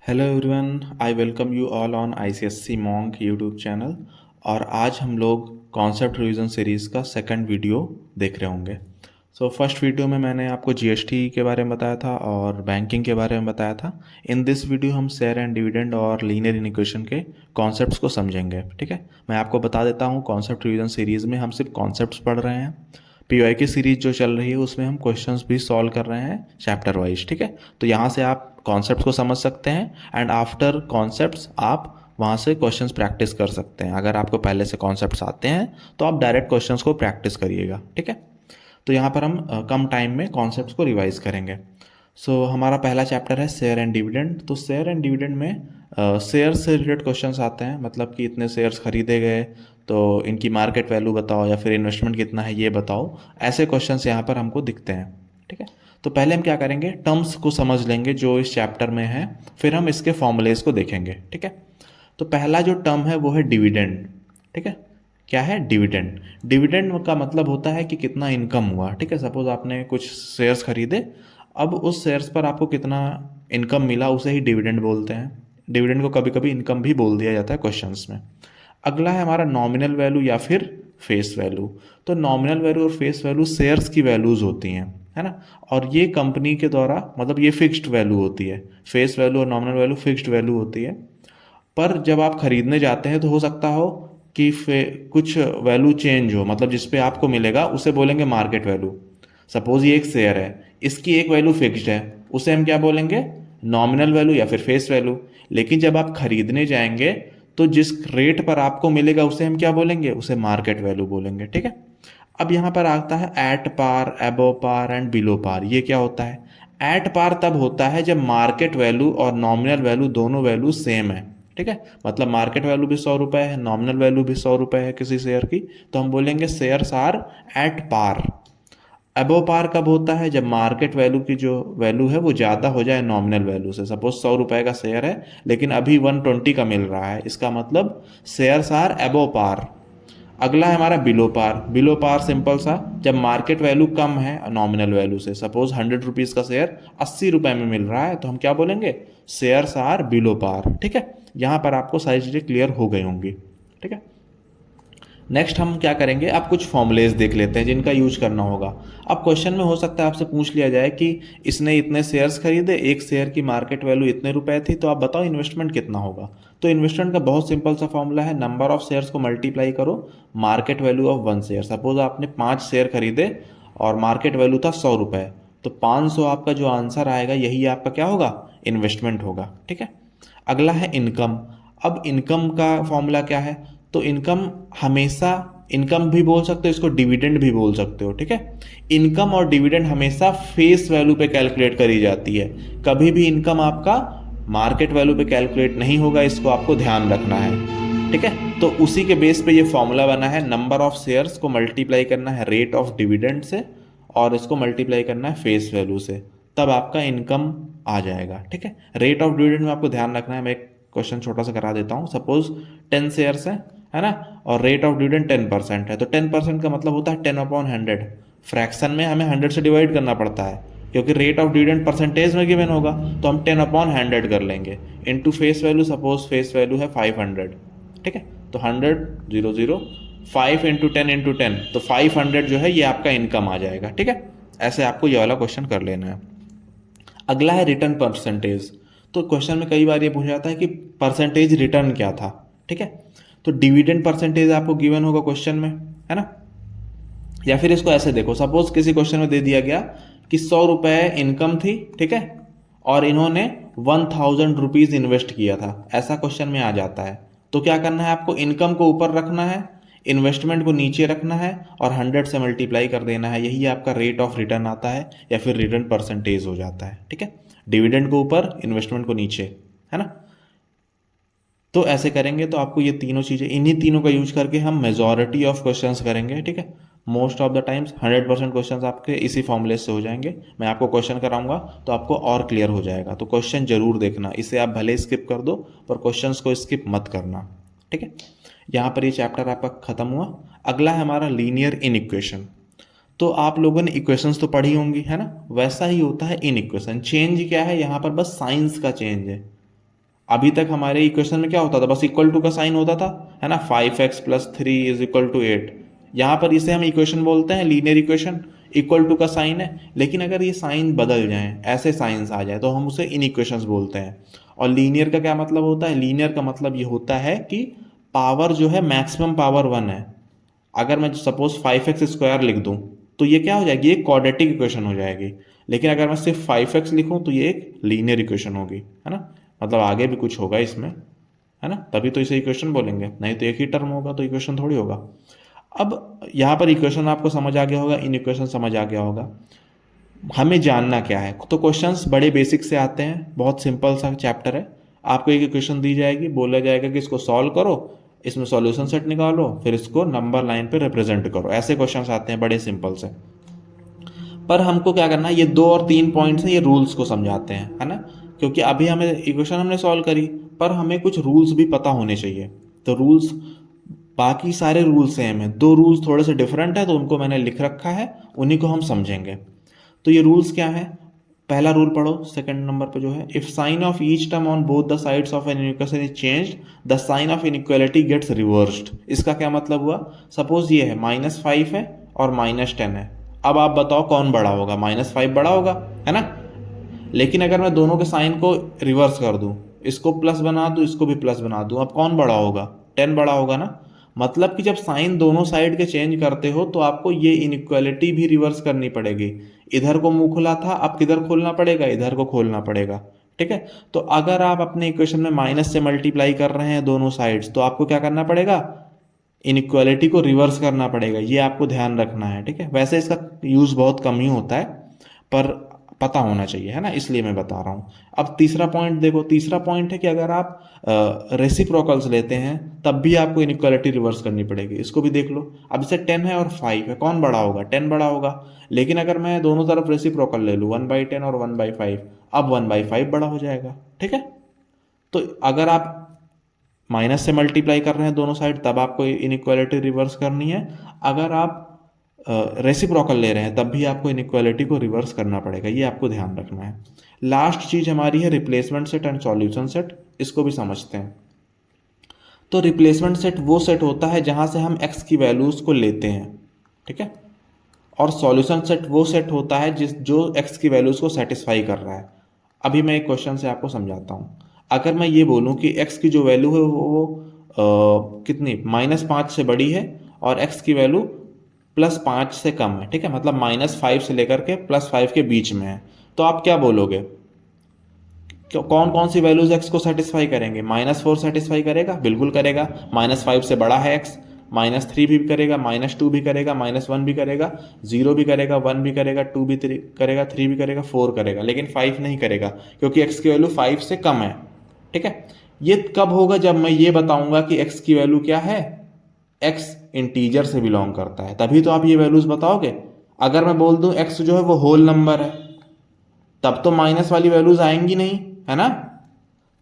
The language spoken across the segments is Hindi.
Hello everyone, I welcome you all on ICSC monk YouTube channel. और आज हम लोग कॉन्सेप्ट रिवीजन सीरीज़ का सेकंड वीडियो देख रहे होंगे। फर्स्ट वीडियो में मैंने आपको जीएसटी के बारे में बताया था और बैंकिंग के बारे में बताया था। इन दिस वीडियो हम शेयर एंड डिविडेंड और लीनियर इक्वेशन के कॉन्सेप्ट्स को समझेंगे। ठीक है, मैं आपको बता देता हूँ कॉन्सेप्ट रिवीजन सीरीज़ में हम सिर्फ कॉन्सेप्ट्स पढ़ रहे हैं। पीवाई की सीरीज जो चल रही है उसमें हम क्वेश्चंस भी सॉल्व कर रहे हैं चैप्टर वाइज। ठीक है, तो यहाँ से आप कॉन्सेप्ट्स को समझ सकते हैं एंड आफ्टर कॉन्सेप्ट्स आप वहाँ से क्वेश्चंस प्रैक्टिस कर सकते हैं। अगर आपको पहले से कॉन्सेप्ट्स आते हैं तो आप डायरेक्ट क्वेश्चंस को प्रैक्टिस करिएगा। ठीक है, तो यहाँ पर हम कम टाइम में कॉन्सेप्ट्स को रिवाइज करेंगे। हमारा पहला चैप्टर है शेयर एंड डिविडेंड। तो शेयर एंड डिविडेंड में शेयर से रिलेटेड क्वेश्चंस आते हैं, मतलब कि इतने शेयर्स खरीदे गए तो इनकी मार्केट वैल्यू बताओ या फिर इन्वेस्टमेंट कितना है ये बताओ। ऐसे क्वेश्चंस यहाँ पर हमको दिखते हैं। ठीक है, तो पहले हम क्या करेंगे, टर्म्स को समझ लेंगे जो इस चैप्टर में है, फिर हम इसके फॉर्मूलेज को देखेंगे। ठीक है, तो पहला जो टर्म है वो है डिविडेंड। ठीक है, क्या है डिविडेंड? डिविडेंड का मतलब होता है कि कितना इनकम हुआ। ठीक है, सपोज आपने कुछ शेयर्स खरीदे, अब उस शेयर्स पर आपको कितना इनकम मिला उसे ही डिविडेंड बोलते हैं। डिविडेंड को कभी कभी इनकम भी बोल दिया जाता है क्वेश्चंस में। अगला है हमारा नॉमिनल वैल्यू या फिर फेस वैल्यू। तो नॉमिनल वैल्यू और फेस वैल्यू शेयर्स की वैल्यूज होती हैं, है ना, और ये कंपनी के द्वारा, मतलब ये फिक्स्ड वैल्यू होती है। फेस वैल्यू और नॉमिनल वैल्यू फिक्स्ड वैल्यू होती है, पर जब आप खरीदने जाते हैं तो हो सकता हो कि कुछ वैल्यू चेंज हो, मतलब जिस पे आपको मिलेगा उसे बोलेंगे मार्केट वैल्यू। सपोज ये एक शेयर है, इसकी एक वैल्यू फिक्स्ड है, उसे हम क्या बोलेंगे, नॉमिनल वैल्यू या फिर फेस वैल्यू। लेकिन जब आप खरीदने जाएंगे तो जिस रेट पर आपको मिलेगा उसे हम क्या बोलेंगे, उसे मार्केट वैल्यू बोलेंगे। ठीक है, अब यहाँ पर आता है at par, above par and below par. ये क्या होता है? एट पार तब होता है जब मार्केट वैल्यू और नॉमिनल वैल्यू दोनों वैल्यू सेम है। ठीक है, मतलब मार्केट वैल्यू भी 100 रुपये है, नॉमिनल वैल्यू भी 100 रुपये है किसी शेयर की, तो हम बोलेंगे shares are at par. Above par कब होता है? जब मार्केट वैल्यू की जो वैल्यू है वो ज़्यादा हो जाए नॉमिनल वैल्यू से। सपोज 100 रुपये का शेयर है लेकिन अभी 120 का मिल रहा है, इसका मतलब शेयर्स आर अबव पार। अगला है हमारा below par. Below par simple सा, जब मार्केट वैल्यू कम है नॉमिनल वैल्यू से। सपोज 100 रुपीज़ का शेयर 80 रुपये में मिल रहा है, तो हम क्या बोलेंगे, शेयर्स आर बिलो पार। ठीक है, यहाँ पर आपको सारी चीज़ें क्लियर हो गई होंगी। ठीक है, नेक्स्ट हम क्या करेंगे, आप कुछ फॉर्मुलेज देख लेते हैं जिनका यूज करना होगा। अब क्वेश्चन में हो सकता है आपसे पूछ लिया जाए कि इसने इतने शेयर्स खरीदे, एक शेयर की मार्केट वैल्यू इतने रुपए थी, तो आप बताओ इन्वेस्टमेंट कितना होगा। तो इन्वेस्टमेंट का बहुत सिंपल सा फॉर्मूला है, नंबर ऑफ शेयर्स को मल्टीप्लाई करो market value of one share. Suppose आपने 5 शेयर खरीदे और मार्केट वैल्यू था 100 रुपये, तो 500 आपका जो आंसर आएगा यही आपका क्या होगा, इन्वेस्टमेंट होगा। ठीक है, अगला है इनकम। अब इनकम का फॉर्मूला क्या है? तो इनकम हमेशा, इनकम भी बोल सकते हो इसको, डिविडेंड भी बोल सकते हो। ठीक है, इनकम और डिविडेंड हमेशा फेस वैल्यू पे कैलकुलेट करी जाती है। कभी भी इनकम आपका मार्केट वैल्यू पे कैलकुलेट नहीं होगा, इसको आपको ध्यान रखना है। ठीक है, तो उसी के बेस पे ये फॉर्मूला बना है, नंबर ऑफ शेयर्स को मल्टीप्लाई करना है रेट ऑफ डिविडेंड से और इसको मल्टीप्लाई करना है फेस वैल्यू से, तब आपका इनकम आ जाएगा। ठीक है, रेट ऑफ डिविडेंड में आपको ध्यान रखना है। मैं एक क्वेश्चन छोटा सा करा देता हूँ। सपोज 10 शेयर्स है ना, और रेट ऑफ डिविडेंड 10% है, तो 10% का मतलब होता है 10/100। फ्रैक्शन में हमें 100 से डिवाइड करना पड़ता है क्योंकि रेट ऑफ डिविडेंड परसेंटेज में गिवन होगा, तो हम 10/100 कर लेंगे into face value. Suppose face value है 500। ठीक है, तो 100 0 0 5 इंटू 10, तो 500 जो है ये आपका इनकम आ जाएगा। ठीक है, ऐसे आपको ये वाला क्वेश्चन कर लेना है। अगला है रिटर्न परसेंटेज। तो क्वेश्चन में कई बार ये पूछा जाता है कि परसेंटेज रिटर्न क्या था। ठीक है, तो डिविडेंड परसेंटेज आपको गिवन होगा क्वेश्चन में, है ना। या फिर इसको ऐसे देखो, सपोज किसी क्वेश्चन में दे दिया गया कि 100 रुपये इनकम थी, ठीक है, और इन्होंने 1000 रुपीज इन्वेस्ट किया था, ऐसा क्वेश्चन में आ जाता है। तो क्या करना है आपको, इनकम को ऊपर रखना है, इन्वेस्टमेंट को नीचे रखना है और 100 से मल्टीप्लाई कर देना है, यही आपका रेट ऑफ रिटर्न आता है या फिर रिटर्न परसेंटेज हो जाता है। ठीक है, डिविडेंड को ऊपर, इन्वेस्टमेंट को नीचे, है ना। तो ऐसे करेंगे तो आपको ये तीनों चीज़ें, इन्हीं तीनों का यूज करके हम मेजॉरिटी ऑफ क्वेश्चंस करेंगे। ठीक है, most of the times 100% questions आपके इसी फॉर्मूले से हो जाएंगे। मैं आपको क्वेश्चन कराऊंगा तो आपको और क्लियर हो जाएगा, तो क्वेश्चन जरूर देखना, इसे आप भले स्किप कर दो पर क्वेश्चंस को स्किप मत करना। ठीक है, यहाँ पर ये चैप्टर आपका खत्म हुआ। अगला है हमारा लीनियर इन इक्वेशन। तो आप लोगों ने इक्वेशंस तो पढ़ी होंगी, है ना, वैसा ही होता है इन इक्वेशन। चेंज क्या है यहाँ पर, बस साइंस का चेंज है। अभी तक हमारे इक्वेशन में क्या होता था, बस इक्वल टू का साइन होता था, है ना, 5x + 3 इज इक्वल टू 8। यहाँ पर इसे हम इक्वेशन बोलते हैं, लीनियर इक्वेशन, इक्वल टू का साइन है। लेकिन अगर ये साइन बदल जाए, ऐसे साइंस आ जाए, तो हम उसे इनइक्वेशंस बोलते हैं। और लीनियर का क्या मतलब होता है, लीनियर का मतलब ये होता है कि पावर जो है मैक्सिमम पावर 1 है। अगर मैं सपोज 5x² लिख दूं तो ये क्या हो जाएगी, एक क्वाड्रेटिक इक्वेशन हो जाएगी। लेकिन अगर मैं सिर्फ 5x लिखूं तो ये एक लीनियर इक्वेशन होगी, है ना। मतलब आगे भी कुछ होगा इसमें, है ना, तभी तो इसे इक्वेशन बोलेंगे, नहीं तो एक ही टर्म होगा तो इक्वेशन थोड़ी होगा। अब यहाँ पर इक्वेशन आपको समझ आ गया होगा, इन इक्वेशन समझ आ गया होगा। हमें जानना क्या है, तो क्वेश्चंस बड़े बेसिक से आते हैं, बहुत सिंपल सा चैप्टर है। आपको एक इक्वेशन दी जाएगी, बोला जाएगा कि इसको सॉल्व करो, इसमें सॉल्यूशन सेट निकालो, फिर इसको नंबर लाइन पे रिप्रेजेंट करो। ऐसे क्वेश्चंस आते हैं बड़े सिंपल से। पर हमको क्या करना है, ये 2 और 3 पॉइंट्स हैं, ये रूल्स को समझाते हैं, है ना। क्योंकि अभी हमें इक्वेशन हमने सॉल्व करी, पर हमें कुछ रूल्स भी पता होने चाहिए। तो रूल्स, बाकी सारे रूल्स सेम है, 2 रूल्स थोड़े से डिफरेंट है, तो उनको मैंने लिख रखा है, उन्हीं को हम समझेंगे। तो ये रूल्स क्या है, पहला रूल पढ़ो सेकंड नंबर पे जो है, if sign of each term on both the sides of an equation is changed the sign of inequality gets reversed. इसका क्या मतलब हुआ, सपोज ये है -5 है और -10 है। अब आप बताओ कौन बड़ा होगा, -5 बड़ा होगा, है ना। लेकिन अगर मैं दोनों के साइन को रिवर्स कर दूं, इसको प्लस बना दूं, इसको भी प्लस बना दूं, अब कौन बड़ा होगा, 10 बड़ा होगा ना। मतलब कि जब साइन दोनों साइड के चेंज करते हो तो आपको ये इनइक्वालिटी भी रिवर्स करनी पड़ेगी। इधर को मुंह खुला था, अब किधर खोलना पड़ेगा, इधर को खोलना पड़ेगा, ठीक है। तो अगर आप अपने इक्वेशन में माइनस से मल्टीप्लाई कर रहे हैं दोनों साइड्स, तो आपको क्या करना पड़ेगा, इनइक्वालिटी को रिवर्स करना पड़ेगा, ये आपको ध्यान रखना है, ठीक है। वैसे इसका यूज़ बहुत कम ही होता है, पर पता होना चाहिए, है ना, इसलिए मैं बता रहा हूँ। अब तीसरा पॉइंट देखो, तीसरा पॉइंट है कि अगर आप रेसिप्रोकल्स लेते हैं तब भी आपको इनइक्वालिटी रिवर्स करनी पड़ेगी। इसको भी देख लो, अब जैसे 10 है और 5 है, कौन बड़ा होगा, 10 बड़ा होगा। लेकिन अगर मैं दोनों तरफ रेसिप्रोकल ले लूँ, 1/10 और 1/5, अब 1/5 बड़ा हो जाएगा, ठीक है। तो अगर आप माइनस से मल्टीप्लाई कर रहे हैं दोनों साइड, तब आपको इनइक्वालिटी रिवर्स करनी है। अगर आप रेसिप्रोकल ले रहे हैं तब भी आपको इनइक्वालिटी को रिवर्स करना पड़ेगा, ये आपको ध्यान रखना है। लास्ट चीज हमारी है replacement set and solution set, इसको भी समझते हैं। तो रिप्लेसमेंट सेट वो सेट होता है जहां से हम x की वैल्यूज को लेते हैं, ठीक है। और सॉल्यूशन सेट वो सेट होता है जो x की वैल्यूज को सेटिस्फाई कर रहा है। अभी मैं एक क्वेश्चन से आपको समझाता हूँ। अगर मैं ये बोलूँ कि x की जो वैल्यू है वो कितनी -5 से बड़ी है और x की वैल्यू +5 से कम है, ठीक है, मतलब -5 से लेकर के +5 के बीच में है, तो आप क्या बोलोगे, कौन कौन सी वैल्यूज x को सेटिस्फाई करेंगे, -4 सेटिस्फाई करेगा, बिल्कुल करेगा, -5 से बड़ा है x, -3 भी करेगा, -2 भी करेगा, -1 भी करेगा, 0 भी करेगा, 1 भी करेगा, 2 भी करेगा, 3 भी करेगा, 4 करेगा, लेकिन 5 नहीं करेगा क्योंकि x की वैल्यू 5 से कम है, ठीक है। ये कब होगा, जब मैं ये बताऊंगा कि x की वैल्यू क्या है, x इंटीजर से बिलोंग करता है, तभी तो आप ये वैल्यूज बताओगे। अगर मैं बोल दूं x जो है वो होल नंबर है, तब तो माइनस वाली वैल्यूज आएंगी नहीं, है ना।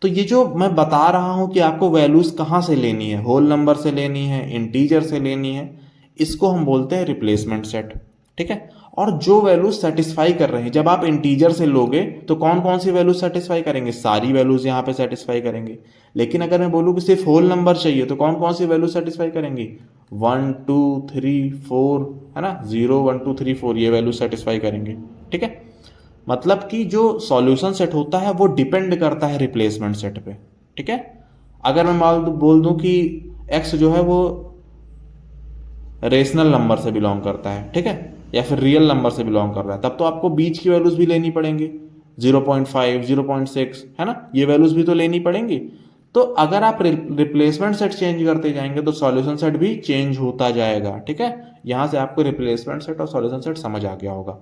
तो ये जो मैं बता रहा हूं कि आपको वैल्यूज कहां से लेनी है, होल नंबर से लेनी है, इंटीजर से लेनी है, इसको हम बोलते हैं रिप्लेसमेंट सेट, ठीक है। और जो वैल्यूज सेटिस्फाई कर रहे हैं, जब आप इंटीजर से लोगे तो कौन कौन सी वैल्यूज सेटिस्फाई करेंगे, सारी वैल्यूज यहां पे सेटिस्फाई करेंगे। लेकिन अगर मैं बोलूँ कि सिर्फ होल नंबर चाहिए तो कौन कौन सी वैल्यू सेटिस्फाई करेंगी, 1 2 3 4, है ना, 0 1 2 3 4 ये वैल्यू सेटिस्फाई करेंगे, ठीक है। मतलब कि जो सॉल्यूशन सेट होता है वो डिपेंड करता है रिप्लेसमेंट सेट पे, ठीक है। अगर मैं बोल दूं कि x जो है वो रेशनल नंबर से बिलोंग करता है, ठीक है, या फिर रियल नंबर से बिलोंग कर रहा है, तब तो आपको बीच की वैल्यूज भी लेनी पड़ेंगी, 0.5 0.6, है ना, ये वैल्यूज भी तो लेनी पड़ेंगी। तो अगर आप रिप्लेसमेंट सेट चेंज करते जाएंगे तो सॉल्यूशन सेट भी चेंज होता जाएगा, ठीक है। यहां से आपको रिप्लेसमेंट सेट और सॉल्यूशन सेट समझ आ गया होगा।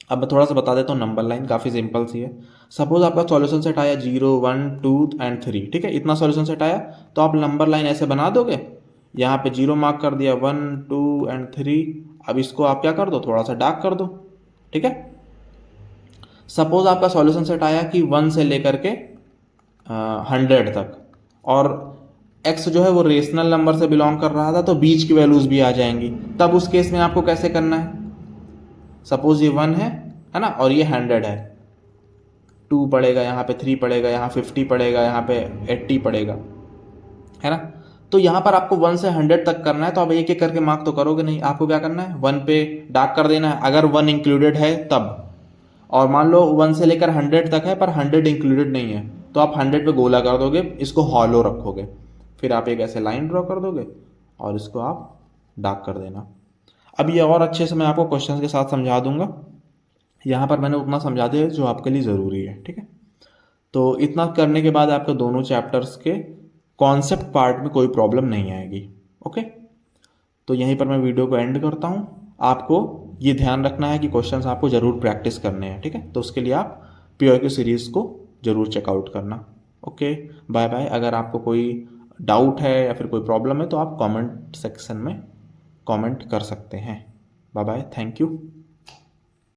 अब मैं थोड़ा सा बता देता हूँ, नंबर लाइन काफ़ी सिंपल सी है। सपोज आपका सॉल्यूशन सेट आया 0 1 2 एंड 3, ठीक है, इतना सॉल्यूशन सेट आया, तो आप नंबर लाइन ऐसे बना दोगे, यहाँ पे 0 मार्क कर दिया, 1 2 एंड 3। अब इसको आप क्या कर दो, थोड़ा सा डार्क कर दो, ठीक है। सपोज आपका सॉल्यूशन सेट आया कि 1 से लेकर के 100 तक, और x जो है वो रेशनल नंबर से बिलोंग कर रहा था, तो बीच की वैल्यूज भी आ जाएंगी। तब उस केस में आपको कैसे करना है, सपोज ये 1 है ना, और ये 100 है, 2 पड़ेगा, यहाँ पे 3 पड़ेगा, यहाँ 50 पड़ेगा, यहाँ पे 80 पड़ेगा, है ना। तो यहाँ पर आपको 1 से 100 तक करना है, तो आप एक एक करके मार्क तो करोगे नहीं, आपको क्या करना है 1 पे डार्क कर देना है अगर 1 इंक्लूडेड है तब। और मान लो 1 से लेकर 100 तक है पर 100 इंक्लूडेड नहीं है, तो आप 100 पे गोला कर दोगे, इसको हॉलो रखोगे, फिर आप एक ऐसे लाइन ड्रॉ कर दोगे और इसको आप डार्क कर देना। अब ये और अच्छे से मैं आपको क्वेश्चन के साथ समझा दूंगा, यहाँ पर मैंने उतना समझा दिया जो आपके लिए ज़रूरी है, ठीक है। तो इतना करने के बाद आपको दोनों चैप्टर्स के कॉन्सेप्ट पार्ट में कोई प्रॉब्लम नहीं आएगी। ओके, तो यहीं पर मैं वीडियो को एंड करता हूँ। आपको ये ध्यान रखना है कि क्वेश्चंस आपको ज़रूर प्रैक्टिस करने हैं, ठीक है। तो उसके लिए आप PYQ सीरीज़ को ज़रूर चेकआउट करना। Okay, bye bye. अगर आपको कोई डाउट है या फिर कोई प्रॉब्लम है तो आप कमेंट सेक्शन में कमेंट कर सकते हैं। Bye bye, thank you.